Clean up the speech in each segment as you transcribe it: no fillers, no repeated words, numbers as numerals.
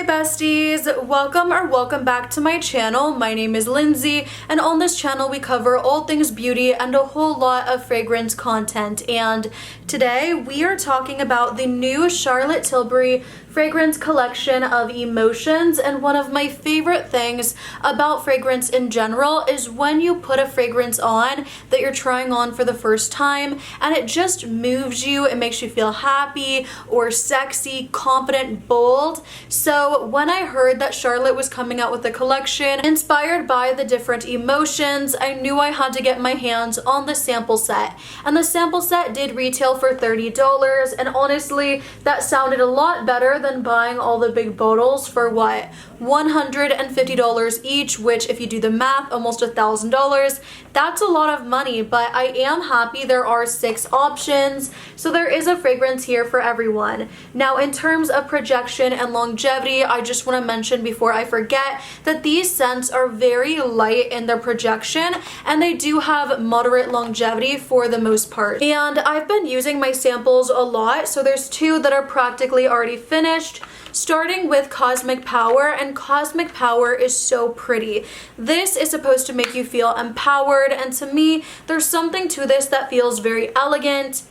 besties, welcome back to my channel. My name is Lindsay, and on this channel we cover all things beauty and a whole lot of fragrance content. And today we are talking about the new Charlotte Tilbury fragrance collection of emotions. And one of my favorite things about fragrance in general is when you put a fragrance on that you're trying on for the first time and it just moves you, it makes you feel happy or sexy, confident, bold. So when I heard that Charlotte was coming out with a collection inspired by the different emotions, I knew I had to get my hands on the sample set. And the sample set did retail for $30, and honestly that sounded a lot better than buying all the big bottles for what, $150 each, which if you do the math, almost $1,000. That's a lot of money, but I am happy there are 6 options, so there is a fragrance here for everyone. Now in terms of projection and longevity, I just want to mention before I forget that these scents are very light in their projection and they do have moderate longevity for the most part. And I've been using my samples a lot, so there's 2 that are practically already finished, starting with Cosmic Power. And Cosmic Power is so pretty. This is supposed to make you feel empowered, and to me there's something to this that feels very elegant,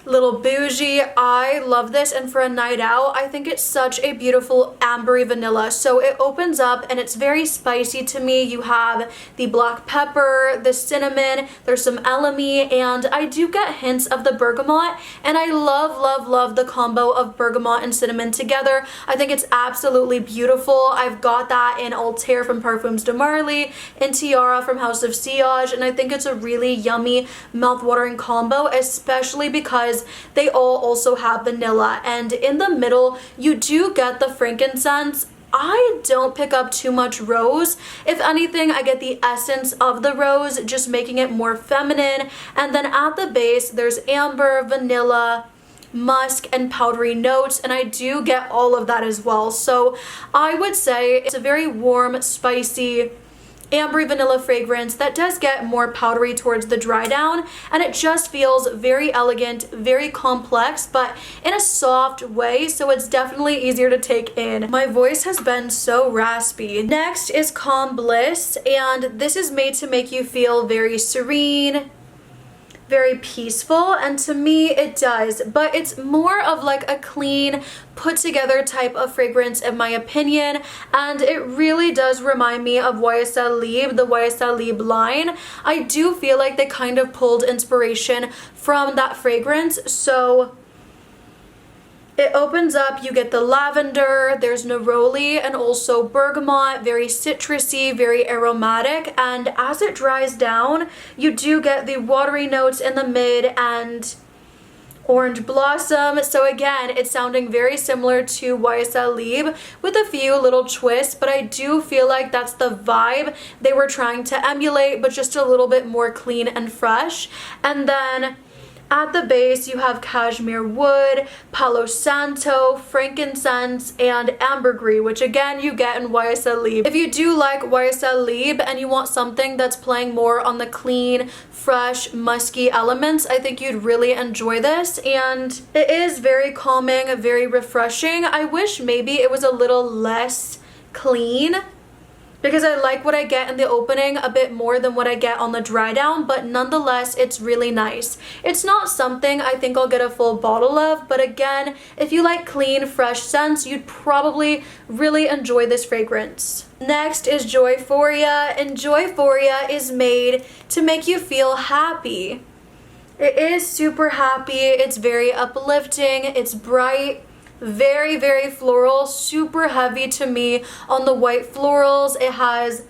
little bougie. I love this, and for a night out I think it's such a beautiful ambery vanilla. So it opens up and it's very spicy to me. You have the black pepper, the cinnamon, there's some elemi, and I do get hints of the bergamot, and I love the combo of bergamot and cinnamon together. I think it's absolutely beautiful. I've got that in Altair from Parfums de Marly, in Tiara from House of Sillage, and I think it's a really yummy mouth-watering combo, especially because they all also have vanilla. And in the middle you do get the frankincense. I don't pick up too much rose. If anything, I get the essence of the rose, just making it more feminine. And then at the base there's amber, vanilla, musk, and powdery notes, and I do get all of that as well. So I would say it's a very warm, spicy, ambery vanilla fragrance that does get more powdery towards the dry down, and it just feels very elegant, very complex, but in a soft way, so it's definitely easier to take in. My voice has been so raspy. Next is Calm Bliss, and this is made to make you feel very serene, very peaceful, and to me it does, but it's more of like a clean, put together type of fragrance in my opinion, and it really does remind me of YSL Libre, the YSL Libre line. I do feel like they kind of pulled inspiration from that fragrance. So it opens up, you get the lavender, there's neroli, and also bergamot, very citrusy, very aromatic, and as it dries down, you do get the watery notes in the mid and orange blossom. So again, it's sounding very similar to YSL Libre with a few little twists, but I do feel like that's the vibe they were trying to emulate, but just a little bit more clean and fresh. And then at the base, you have cashmere wood, palo santo, frankincense, and ambergris, which again you get in YSL Libre. If you do like YSL Libre and you want something that's playing more on the clean, fresh, musky elements, I think you'd really enjoy this. And it is very calming, very refreshing. I wish maybe it was a little less clean, because I like what I get in the opening a bit more than what I get on the dry down, but nonetheless it's really nice. It's not something I think I'll get a full bottle of, but again, if you like clean, fresh scents, you'd probably really enjoy this fragrance. Next is Joyphoria, and Joyphoria is made to make you feel happy. It is super happy, it's very uplifting, it's bright, very floral, super heavy to me on the white florals. It has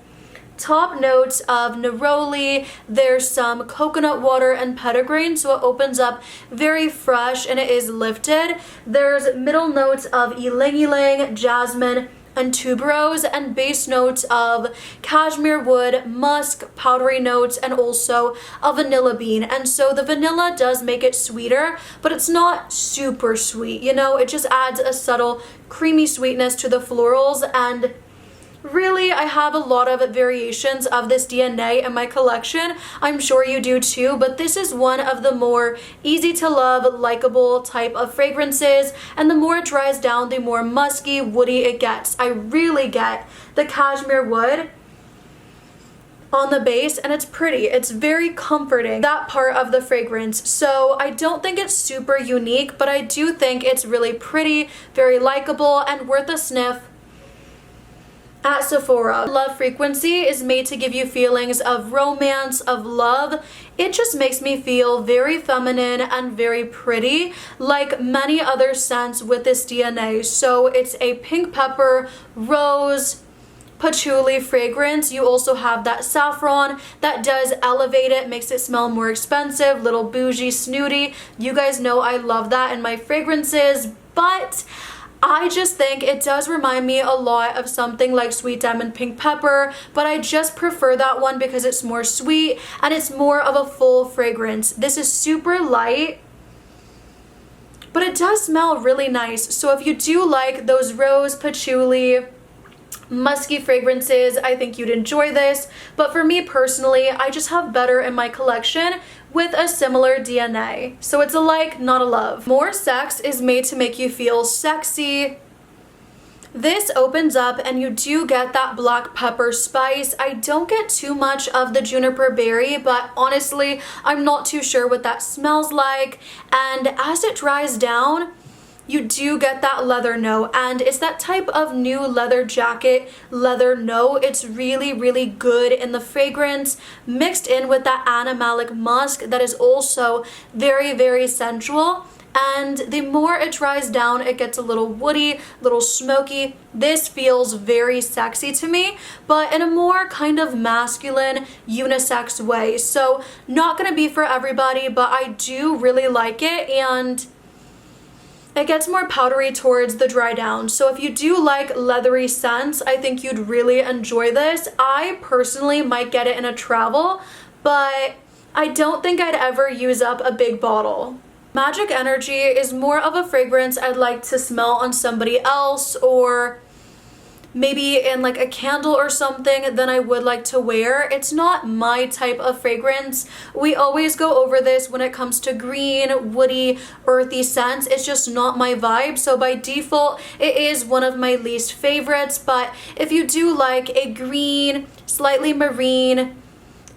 top notes of neroli, there's some coconut water and petitgrain, so it opens up very fresh and it is lifted. There's middle notes of ylang ylang, jasmine, and tuberose, and base notes of cashmere wood, musk, powdery notes, and also a vanilla bean. And so the vanilla does make it sweeter, but it's not super sweet, you know, it just adds a subtle creamy sweetness to the florals. And Really, I have a lot of variations of this DNA in my collection. I'm sure you do too, but this is one of the more easy to love, likable type of fragrances, and the more it dries down, the more musky, woody it gets. I really get the cashmere wood on the base, and it's pretty. It's very comforting, that part of the fragrance. So I don't think it's super unique, but I do think it's really pretty, very likable, and worth a sniff at Sephora. Love Frequency is made to give you feelings of romance, of love. It just makes me feel very feminine and very pretty, like many other scents with this DNA. So it's a pink pepper, rose, patchouli fragrance. You also have that saffron that does elevate it, makes it smell more expensive, little bougie, snooty. You guys know I love that in my fragrances, but I just think it does remind me a lot of something like Sweet Diamond Pink Pepper, but I just prefer that one because it's more sweet and it's more of a full fragrance. This is super light, but it does smell really nice. So if you do like those rose, patchouli, musky fragrances, I think you'd enjoy this. But for me personally, I just have better in my collection with a similar DNA. So it's a like, not a love. More Sex is made to make you feel sexy. This opens up and you do get that black pepper spice. I don't get too much of the juniper berry, but honestly, I'm not too sure what that smells like. And as it dries down, you do get that leather note, and it's that type of new leather jacket leather note. It's really, really good in the fragrance, mixed in with that animalic musk that is also very, very sensual. And the more it dries down, it gets a little woody, little smoky. This feels very sexy to me, but in a more kind of masculine, unisex way. So not gonna be for everybody, but I do really like it, and it gets more powdery towards the dry down. So if you do like leathery scents, I think you'd really enjoy this. I personally might get it in a travel, but I don't think I'd ever use up a big bottle. Magic Energy is more of a fragrance I'd like to smell on somebody else, or maybe in like a candle or something, than I would like to wear. It's not my type of fragrance. We always go over this when it comes to green, woody, earthy scents. It's just not my vibe. So by default, it is one of my least favorites. But if you do like a green, slightly marine,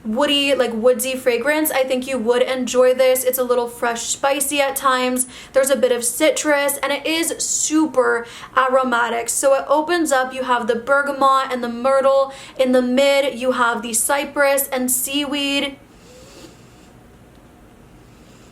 woody, like woodsy fragrance, I think you would enjoy this. It's a little fresh, spicy at times. There's a bit of citrus, and it is super aromatic. So it opens up, you have the bergamot and the myrtle. In the mid, you have the cypress and seaweed,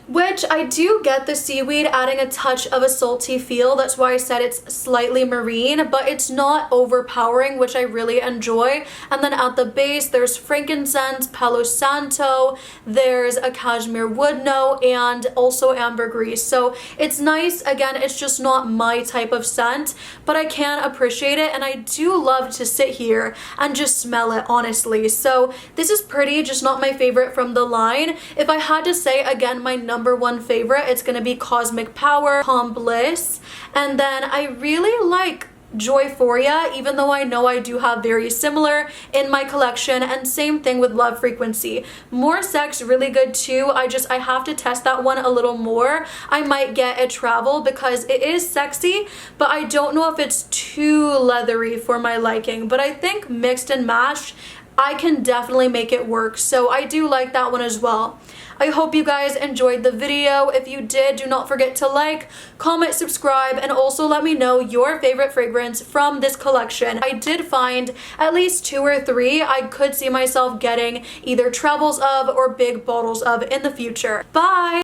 which I do get the seaweed adding a touch of a salty feel. That's why I said it's slightly marine, but it's not overpowering, which I really enjoy. And then at the base, there's frankincense, Palo Santo, there's a cashmere wood note, and also ambergris. So it's nice. Again, it's just not my type of scent, but I can appreciate it, and I do love to sit here and just smell it, honestly. So this is pretty, just not my favorite from the line. If I had to say, again, my number one favorite, it's gonna be Cosmic Power, Bliss. And then I really like Joyia, even though I know I do have very similar in my collection, and same thing with Love Frequency. More Sex, really good too. I have to test that one a little more. I might get a travel because it is sexy, but I don't know if it's too leathery for my liking. But I think mixed and matched, I can definitely make it work. So I do like that one as well. I hope you guys enjoyed the video. If you did, do not forget to like, comment, subscribe, and also let me know your favorite fragrance from this collection. I did find at least 2 or 3 I could see myself getting either travels of or big bottles of in the future. Bye!